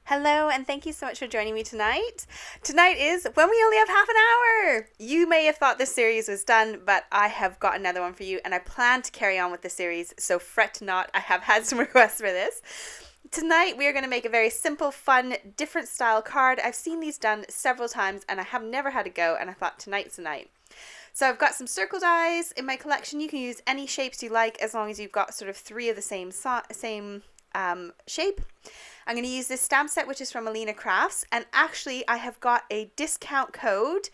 Hello, and thank you so much for joining me tonight. Tonight is when we only have half an hour. You may have thought this series was done, but I have got another one for you, and I plan to carry on with the series, so fret not. I have had some requests for this. Tonight, we are going to make a very simple, fun, different style card. I've seen these done several times, and I have never had a go, and I thought tonight's the night. So I've got some circle dies in my collection. You can use any shapes you like, as long as you've got sort of three of the same shape. I'm going to use this stamp set, which is from Alina Crafts, and actually I have got a discount code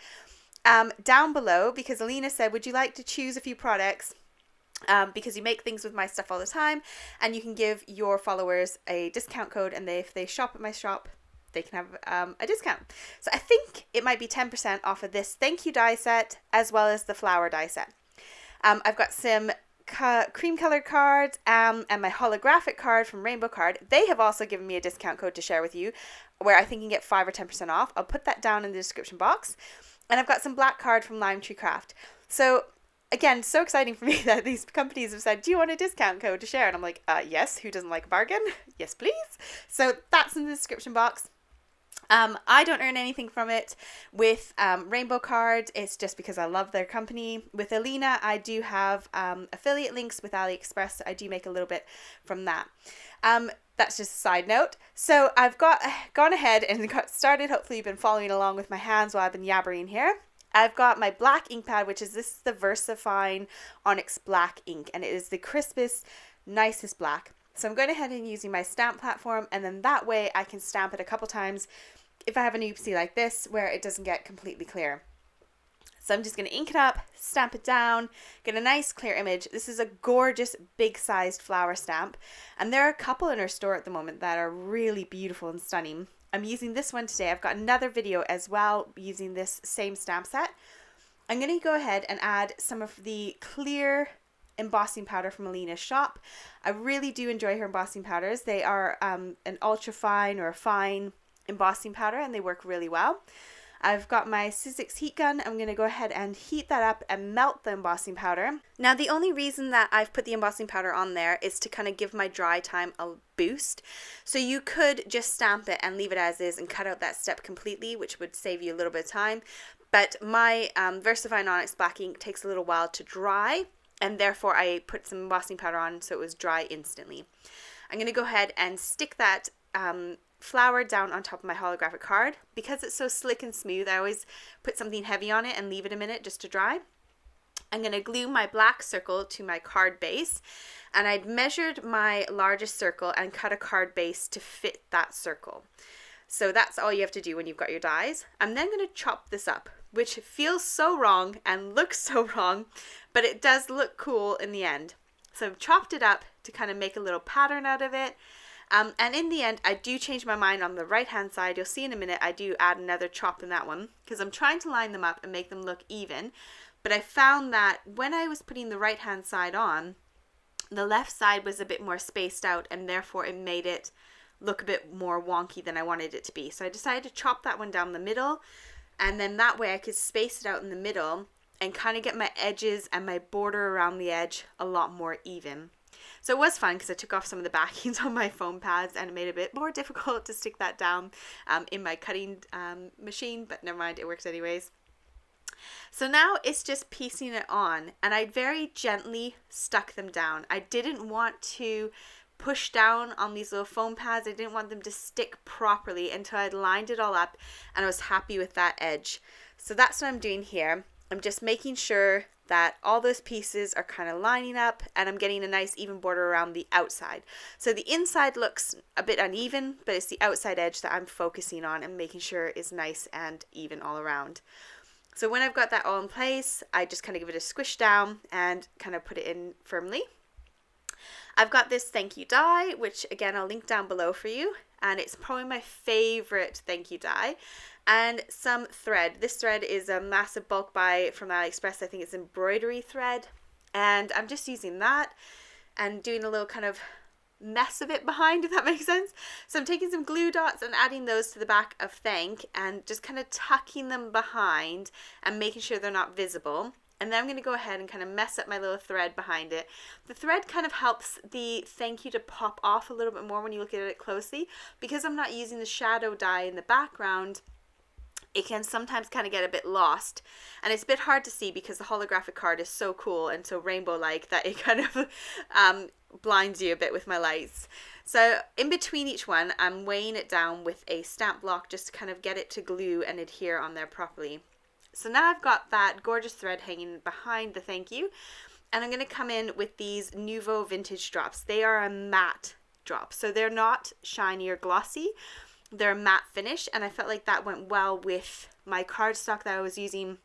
down below, because Alina said, would you like to choose a few products, because you make things with my stuff all the time, and you can give your followers a discount code, and if they shop at my shop, they can have a discount. So I think it might be 10% off of this thank you die set, as well as the flower die set. I've got some cream colored cards and my holographic card from Rainbow Card. They have also given me a discount code to share with you, where I think you can get 5 or 10% off. I'll put that down in the description box. And I've got some black card from Lime Tree Craft. So again, so exciting for me that these companies have said, do you want a discount code to share? And I'm like, yes, who doesn't like a bargain? Yes, please. So that's in the description box. I don't earn anything from it. With Rainbow Card, it's just because I love their company. With Alina, I do have affiliate links with AliExpress. So I do make a little bit from that. That's just a side note. So I've gone ahead and got started. Hopefully you've been following along with my hands while I've been yabbering here. I've got my black ink pad, which is the VersaFine Onyx Black ink, and it is the crispest, nicest black. So I'm going ahead and using my stamp platform, and then that way I can stamp it a couple times if I have an oopsie like this where it doesn't get completely clear. So I'm just going to ink it up, stamp it down, get a nice clear image. This is a gorgeous big sized flower stamp, and there are a couple in our store at the moment that are really beautiful and stunning. I'm using this one today. I've got another video as well using this same stamp set. I'm going to go ahead and add some of the clear embossing powder from Alina's shop. I really do enjoy her embossing powders. They are an ultra fine or a fine embossing powder, and they work really well. I've got my Sizzix heat gun. I'm going to go ahead and heat that up and melt the embossing powder. Now, the only reason that I've put the embossing powder on there is to kind of give my dry time a boost. So you could just stamp it and leave it as is and cut out that step completely, which would save you a little bit of time. But my VersaFine Onyx Black ink takes a little while to dry, and therefore I put some embossing powder on so it was dry instantly. I'm going to go ahead and stick that flower down on top of my holographic card. Because it's so slick and smooth, I always put something heavy on it and leave it a minute just to dry. I'm going to glue my black circle to my card base, and I'd measured my largest circle and cut a card base to fit that circle. So that's all you have to do when you've got your dies. I'm then going to chop this up, which feels so wrong and looks so wrong, but it does look cool in the end. So I've chopped it up to kind of make a little pattern out of it. And in the end, I do change my mind on the right hand side. You'll see in a minute, I do add another chop in that one, because I'm trying to line them up and make them look even. But I found that when I was putting the right hand side on, the left side was a bit more spaced out, and therefore it made it look a bit more wonky than I wanted it to be. So I decided to chop that one down the middle, and then that way I could space it out in the middle and kind of get my edges and my border around the edge a lot more even. So it was fun because I took off some of the backings on my foam pads, and it made it a bit more difficult to stick that down in my cutting machine, but never mind, it works anyways. So now it's just piecing it on, and I very gently stuck them down. I didn't want to push down on these little foam pads. I didn't want them to stick properly until I'd lined it all up and I was happy with that edge. So that's what I'm doing here. I'm just making sure that all those pieces are kind of lining up, and I'm getting a nice even border around the outside. So the inside looks a bit uneven, but it's the outside edge that I'm focusing on and making sure is nice and even all around. So when I've got that all in place, I just kind of give it a squish down and kind of put it in firmly. I've got this thank you die, which again I'll link down below for you, and it's probably my favorite thank you die. And some thread. This thread is a massive bulk buy from AliExpress. I think it's embroidery thread, and I'm just using that and doing a little kind of mess of it behind, if that makes sense. So I'm taking some glue dots and adding those to the back of thank, and just kind of tucking them behind and making sure they're not visible. And then I'm going to go ahead and kind of mess up my little thread behind it. The thread kind of helps the thank you to pop off a little bit more when you look at it closely. Because I'm not using the shadow dye in the background, it can sometimes kind of get a bit lost, and it's a bit hard to see because the holographic card is so cool and so rainbow-like that it kind of blinds you a bit with my lights. So in between each one, I'm weighing it down with a stamp block just to kind of get it to glue and adhere on there properly. So now I've got that gorgeous thread hanging behind the thank you, and I'm going to come in with these Nouveau Vintage drops. They are a matte drop, so they're not shiny or glossy. They're a matte finish, and I felt like that went well with my cardstock that I was using,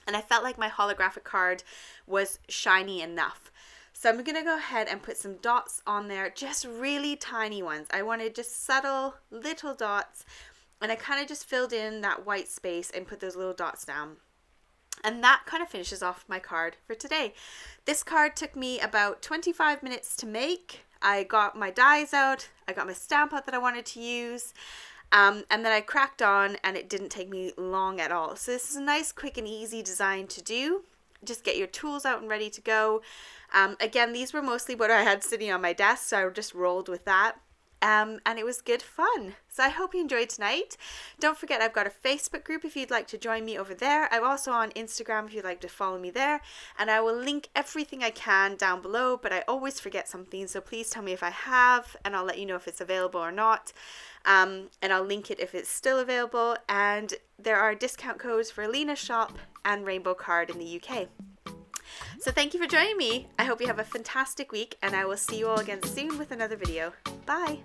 and I felt like my holographic card was shiny enough. So I'm going to go ahead and put some dots on there, just really tiny ones. I wanted just subtle little dots, and I kind of just filled in that white space and put those little dots down. And that kind of finishes off my card for today. This card took me about 25 minutes to make. I got my dies out, I got my stamp out that I wanted to use, and then I cracked on, and it didn't take me long at all. So this is a nice, quick and easy design to do. Just get your tools out and ready to go. Again, these were mostly what I had sitting on my desk, so I just rolled with that. And it was good fun. So I hope you enjoyed tonight. Don't forget, I've got a Facebook group if you'd like to join me over there. I'm also on Instagram if you'd like to follow me there. And I will link everything I can down below, but I always forget something. So please tell me if I have, and I'll let you know if it's available or not. And I'll link it if it's still available. And there are discount codes for Alina's shop and Rainbow Card in the UK. So thank you for joining me. I hope you have a fantastic week, and I will see you all again soon with another video. Bye!